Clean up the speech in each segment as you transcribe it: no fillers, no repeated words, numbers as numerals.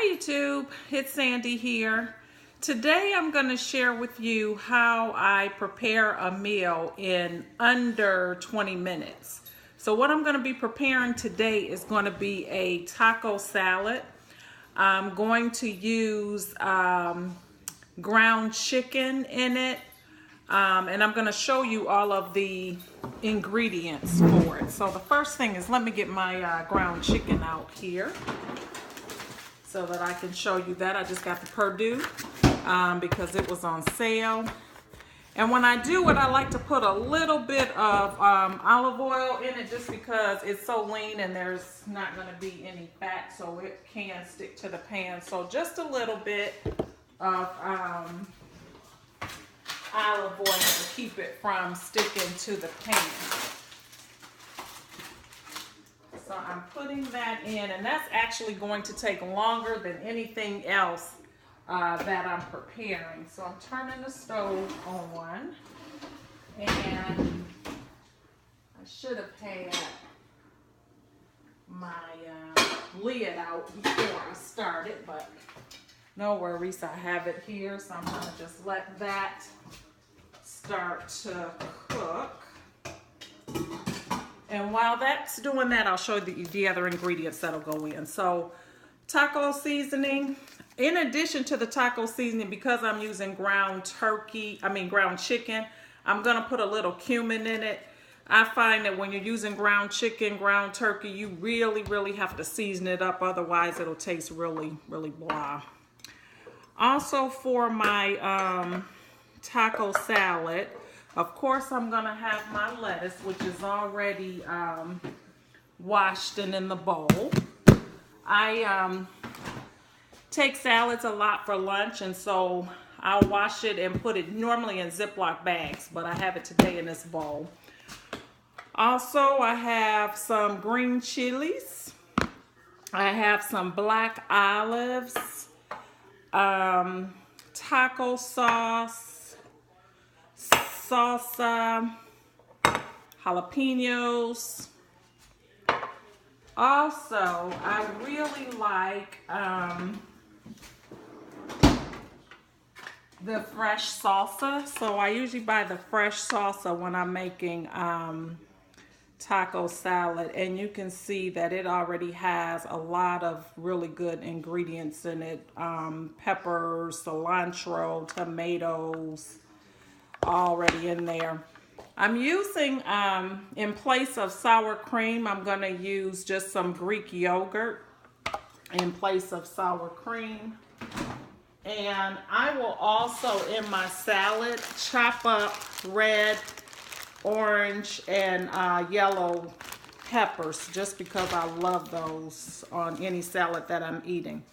Hi YouTube, it's Sandy here. Today I'm going to share with you how I prepare a meal in under 20 minutes. So what I'm going to be preparing today is going to be a taco salad. I'm going to use ground chicken in it. And I'm going to show you all of the ingredients for it. So the first thing is, let me get my ground chicken out here so that I can show you that. I just got the Perdue because it was on sale. And when I do it, I like to put a little bit of olive oil in it just because it's so lean and there's not going to be any fat, so it can stick to the pan. So just a little bit of olive oil to keep it from sticking to the pan. So I'm putting that in, and that's actually going to take longer than anything else that I'm preparing. So I'm turning the stove on, and I should have had my lid out before I started, but no worries, I have it here. So I'm going to just let that start to cook. And while that's doing that, I'll show you the other ingredients that'll go in. So taco seasoning. In addition to the taco seasoning, because I'm using ground chicken, I'm gonna put a little cumin in it. I find that when you're using ground chicken, ground turkey, you really have to season it up. Otherwise, it'll taste really blah. Also for my taco salad, of course, I'm gonna have my lettuce, which is already washed and in the bowl. I take salads a lot for lunch, and so I'll wash it and put it normally in Ziploc bags, but I have it today in this bowl. Also, I have some green chilies. I have some black olives, taco sauce, salsa, jalapenos. Also, I really like the fresh salsa. So I usually buy the fresh salsa when I'm making taco salad, and you can see that it already has a lot of really good ingredients in it. Peppers, cilantro, tomatoes, already in there. I'm using, in place of sour cream, I'm going to use just some Greek yogurt in place of sour cream. And I will also, in my salad, chop up red, orange, and yellow peppers, just because I love those on any salad that I'm eating.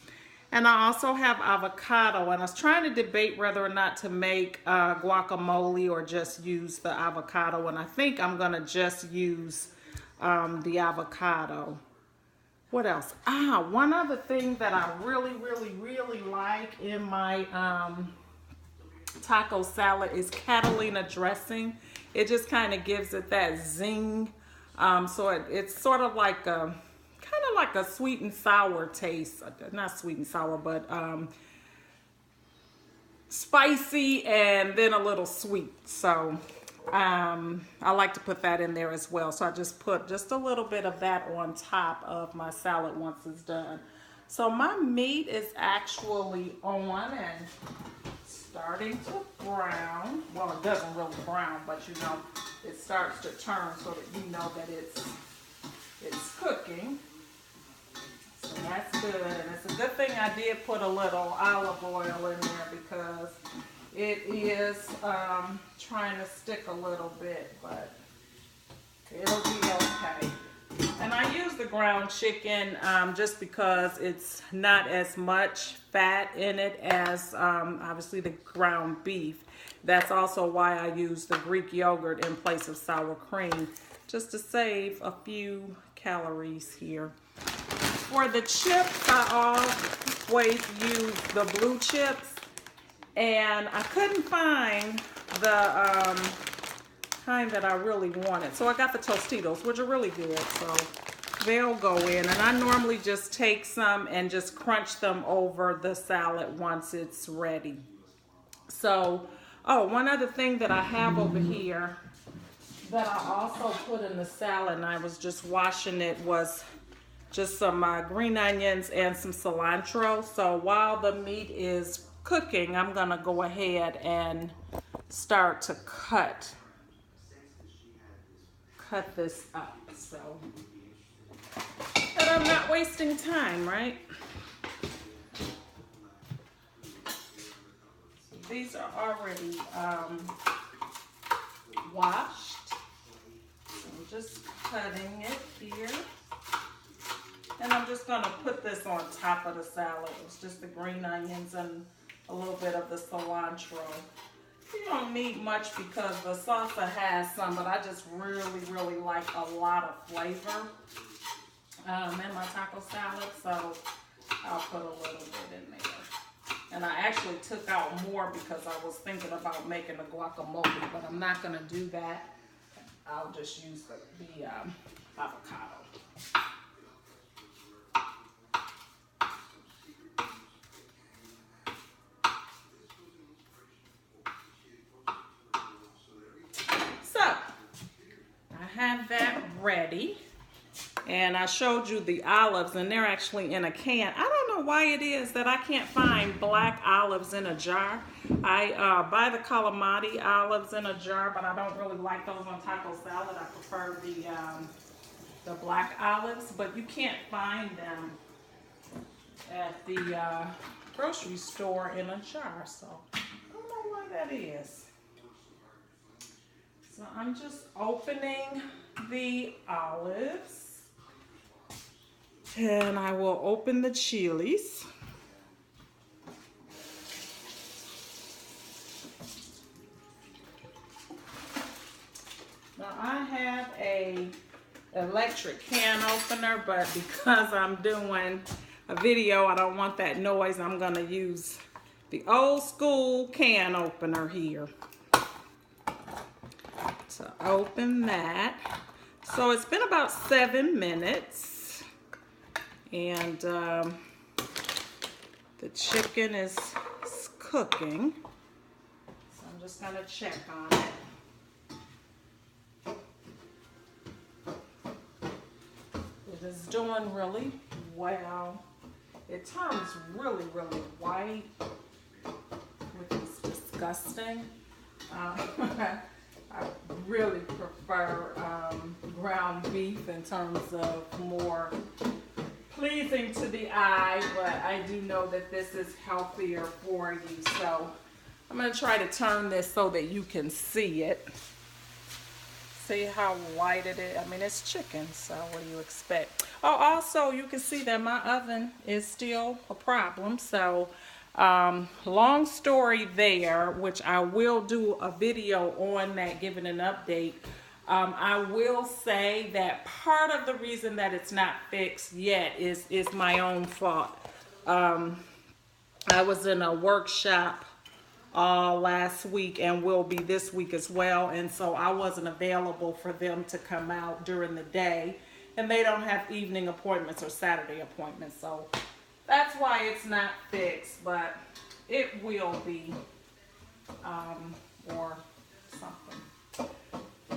And I also have avocado, and I was trying to debate whether or not to make guacamole or just use the avocado, and I think I'm gonna just use the avocado. What else? One other thing that I really like in my taco salad is Catalina dressing. It just kind of gives it that zing. So it's sort of like a sweet and sour taste. Not sweet and sour, but spicy and then a little sweet. So I like to put that in there as well. So I just put just a little bit of that on top of my salad once it's done. So my meat is actually on and starting to brown. Well, it doesn't really brown, but you know, it starts to turn so that you know that it's cooking. So that's good, and it's a good thing I did put a little olive oil in there because it is trying to stick a little bit, but it'll be okay. And I use the ground chicken just because it's not as much fat in it as obviously the ground beef. That's also why I use the Greek yogurt in place of sour cream, just to save a few calories here. For the chips, I always use the blue chips, and I couldn't find the kind that I really wanted. So I got the Tostitos, which are really good. So they'll go in. And I normally just take some and just crunch them over the salad once it's ready. So, oh, one other thing that I have over here that I also put in the salad, and I was just washing it, was just some green onions and some cilantro. So while the meat is cooking, I'm gonna go ahead and start to cut this up, so that I'm not wasting time, right? These are already washed. I'm just cutting it here. And I'm just gonna put this on top of the salad. It's just the green onions and a little bit of the cilantro. You don't need much because the salsa has some, but I just really, really like a lot of flavor in my taco salad, so I'll put a little bit in there. And I actually took out more because I was thinking about making a guacamole, but I'm not gonna do that. I'll just use the avocado. Have that ready, and I showed you the olives, and they're actually in a can. I don't know why it is that I can't find black olives in a jar. I buy the Calamati olives in a jar, but I don't really like those on taco salad. I prefer the black olives, but you can't find them at the grocery store in a jar, so I don't know why that is. So I'm just opening the olives, and I will open the chilies. Now I have a electric can opener, but because I'm doing a video, I don't want that noise. I'm gonna use the old school can opener here. So open that. So it's been about 7 minutes, and the chicken is cooking. So I'm just gonna check on it. It is doing really well. It turns really, really white, which is disgusting. I really prefer ground beef in terms of more pleasing to the eye, but I do know that this is healthier for you. So I'm going to try to turn this so that you can see it. See how white it is? I mean, it's chicken, so what do you expect? Oh, also, you can see that my oven is still a problem, so long story there, which I will do a video on that, giving an update. I will say that part of the reason that it's not fixed yet is my own fault. I was in a workshop last week and will be this week as well, and so I wasn't available for them to come out during the day, and they don't have evening appointments or Saturday appointments, so that's why it's not fixed, but it will be, or something.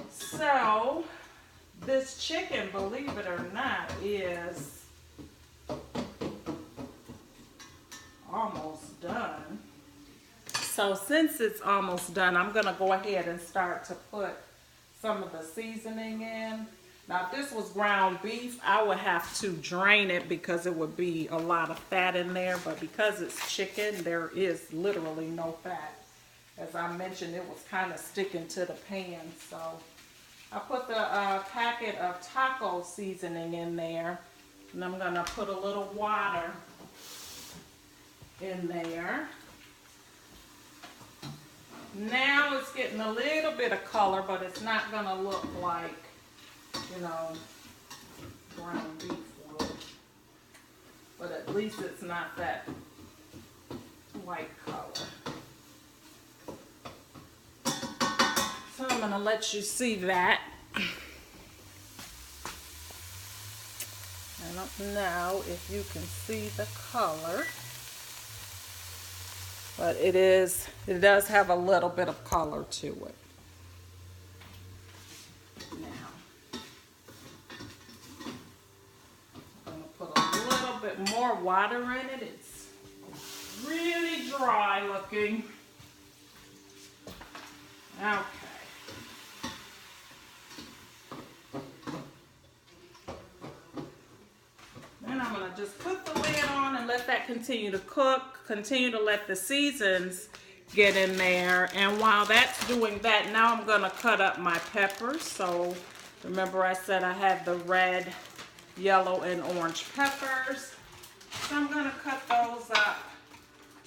So this chicken, believe it or not, is almost done. So since it's almost done, I'm gonna go ahead and start to put some of the seasoning in. Now, if this was ground beef, I would have to drain it because it would be a lot of fat in there. But because it's chicken, there is literally no fat. As I mentioned, it was kind of sticking to the pan. So I put the packet of taco seasoning in there. And I'm going to put a little water in there. Now it's getting a little bit of color, but it's not going to look like, you know, ground beef would. But at least it's not that white color. So I'm going to let you see that. don't know if you can see the color, but it does have a little bit of color to it. Now, I'm going to put a little bit more water in it. It's really dry looking. Okay. Then I'm going to just put the lid on and let that continue to cook. Continue to let the seasons get in there. And while that's doing that, now I'm going to cut up my peppers. So remember I said I had the red, yellow, and orange peppers. So I'm going to cut those up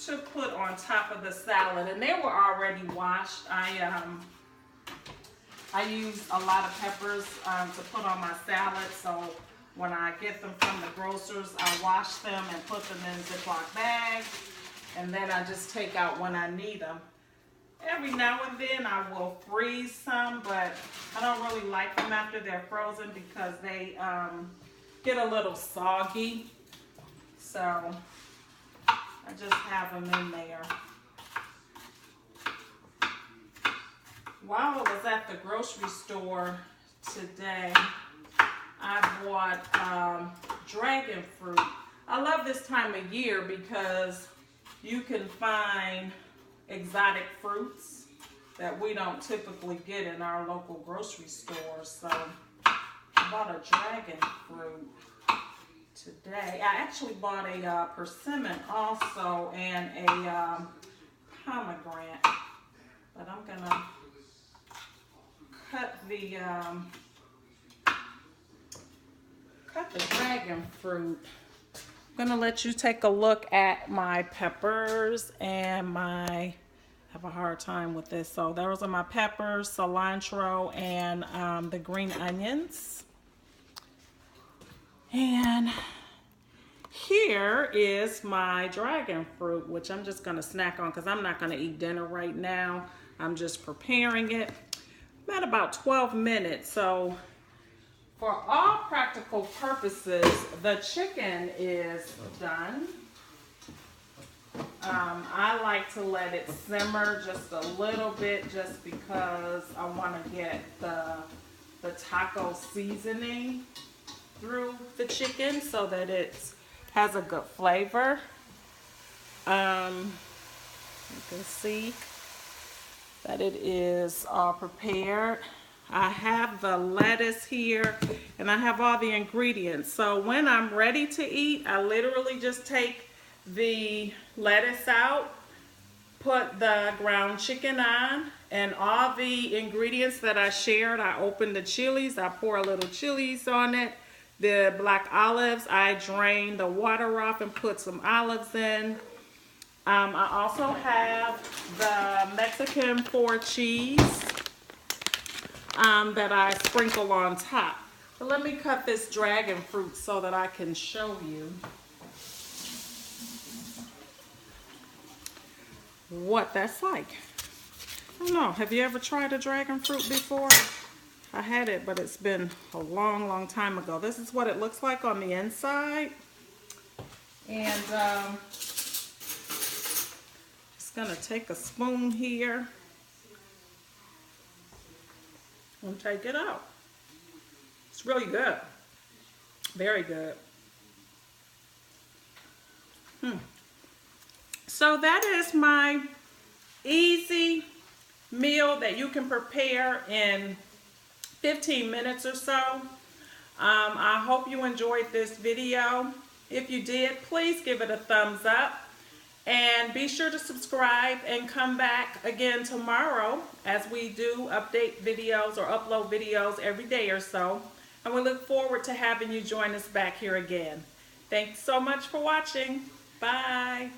to put on top of the salad. And they were already washed. I use a lot of peppers to put on my salad. So when I get them from the grocers, I wash them and put them in Ziploc bags. And then I just take out when I need them. Every now and then I will freeze some, but I don't really like them after they're frozen because they get a little soggy. So I just have them in there. While I was at the grocery store today, I bought dragon fruit. I love this time of year because you can find exotic fruits that we don't typically get in our local grocery stores. So I bought a dragon fruit today. I actually bought a persimmon also and a pomegranate. But I'm gonna cut the dragon fruit. I'm gonna let you take a look at my peppers and I have a hard time with this. So those are my peppers, cilantro, and the green onions. And here is my dragon fruit, which I'm just gonna snack on because I'm not gonna eat dinner right now. I'm just preparing it. I'm at about 12 minutes, so for all practical purposes, the chicken is done. I like to let it simmer just a little bit just because I want to get the taco seasoning through the chicken so that it has a good flavor. You can see that it is all prepared. I have the lettuce here and I have all the ingredients. So when I'm ready to eat, I literally just take the lettuce out, put the ground chicken on, and all the ingredients that I shared. I open the chilies, I pour a little chilies on it. The black olives, I drain the water off and put some olives in. I also have the Mexican 4 cheese that I sprinkle on top. But let me cut this dragon fruit so that I can show you what that's like. I don't know, have you ever tried a dragon fruit before? I had it, but it's been a long, long time ago. This is what it looks like on the inside. And just gonna take a spoon here and take it out. It's really good. Very good. So that is my easy meal that you can prepare in 15 minutes or so. I hope you enjoyed this video. If you did, please give it a thumbs up. And be sure to subscribe and come back again tomorrow as we do update videos or upload videos every day or so. And we look forward to having you join us back here again. Thanks so much for watching. Bye.